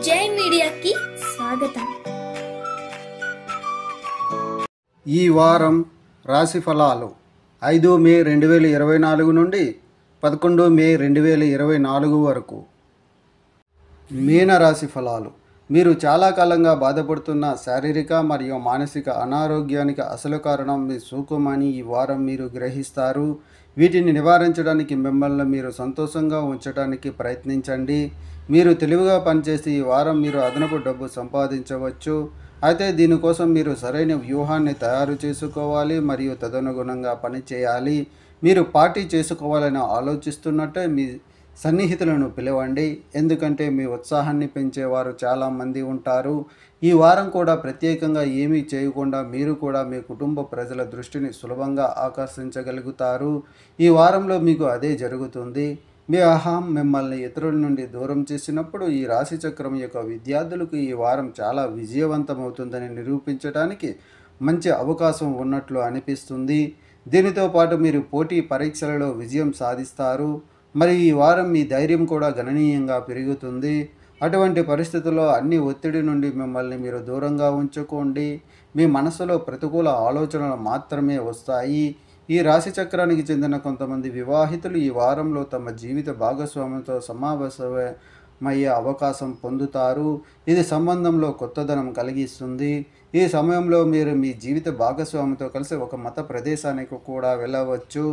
జై మీడియాకి స్వాగతం. ఈ వారం రాశి ఫలాలు 5 మే 2024 నుండి 11 మే 2024 వరకు. మీన రాశి ఫలాలు. మీరు చాలా కాలంగా బాధపడుతున్న శారీరక మరియు మానసిక అనారోగ్యానికి అసలు కారణం మీ సూకుమని ఈ వారం మీరు గ్రహిస్తారు. వీటిని నివారించడానికి మిమ్మల్ని మీరు సంతోషంగా ఉంచడానికి ప్రయత్నించండి. మీరు తెలివిగా పనిచేసి ఈ వారం మీరు అదనపు డబ్బు సంపాదించవచ్చు. అయితే దీనికోసం మీరు సరైన వ్యూహాన్ని తయారు చేసుకోవాలి మరియు తదనుగుణంగా పనిచేయాలి. మీరు పార్టీ చేసుకోవాలని ఆలోచిస్తున్నట్టే మీ సన్నిహితులను పిలవండి, ఎందుకంటే మీ ఉత్సాహాన్ని పెంచేవారు చాలామంది ఉంటారు. ఈ వారం కూడా ప్రత్యేకంగా ఏమీ చేయకుండా మీరు కూడా మీ కుటుంబ ప్రజల దృష్టిని సులభంగా ఆకర్షించగలుగుతారు. ఈ వారంలో మీకు అదే జరుగుతుంది. మీ అహం మిమ్మల్ని ఇతరుల నుండి దూరం చేసినప్పుడు ఈ రాశి చక్రం యొక్క విద్యార్థులకు ఈ వారం చాలా విజయవంతమవుతుందని నిరూపించడానికి మంచి అవకాశం ఉన్నట్లు అనిపిస్తుంది. దీనితో పాటు మీరు పోటీ పరీక్షలలో విజయం సాధిస్తారు. మరి ఈ వారం మీ ధైర్యం కూడా గణనీయంగా పెరుగుతుంది. అటువంటి పరిస్థితుల్లో అన్ని ఒత్తిడి నుండి మిమ్మల్ని మీరు దూరంగా ఉంచుకోండి. మీ మనసులో ప్రతికూల ఆలోచనలు మాత్రమే వస్తాయి. ఈ రాశి చక్రానికి చెందిన కొంతమంది వివాహితులు ఈ వారంలో తమ జీవిత భాగస్వామితో సమావేశమయ్యే అవకాశం పొందుతారు. ఇది సంబంధంలో కొత్తదనం కలిగిస్తుంది. ఈ సమయంలో మీరు మీ జీవిత భాగస్వామితో కలిసి ఒక మత ప్రదేశానికి కూడా వెళ్ళవచ్చు.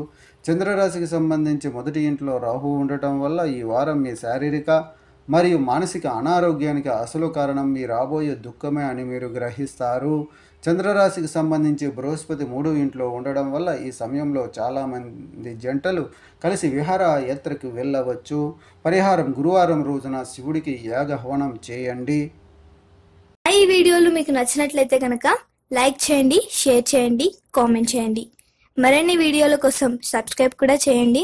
చంద్రరాశికి సంబంధించి మొదటి ఇంట్లో రాహు ఉండటం వల్ల ఈ వారం మీ శారీరక మరియు మానసిక అనారోగ్యానికి అసలు కారణం మీ రాబోయే దుఃఖమే అని మీరు గ్రహిస్తారు. చంద్రరాశికి సంబంధించి బృహస్పతి 3వ ఇంట్లో ఉండడం వల్ల ఈ సమయంలో చాలామంది జంటలు కలిసి విహారయాత్రకు వెళ్ళవచ్చు. పరిహారం: గురువారం రోజున శివుడికి యాగ హవనం చేయండి. ఈ వీడియోలు మీకు నచ్చినట్లయితే కనుక లైక్ చేయండి, షేర్ చేయండి, కామెంట్ చేయండి. మరిన్ని వీడియోల కోసం సబ్స్క్రైబ్ కూడా చేయండి.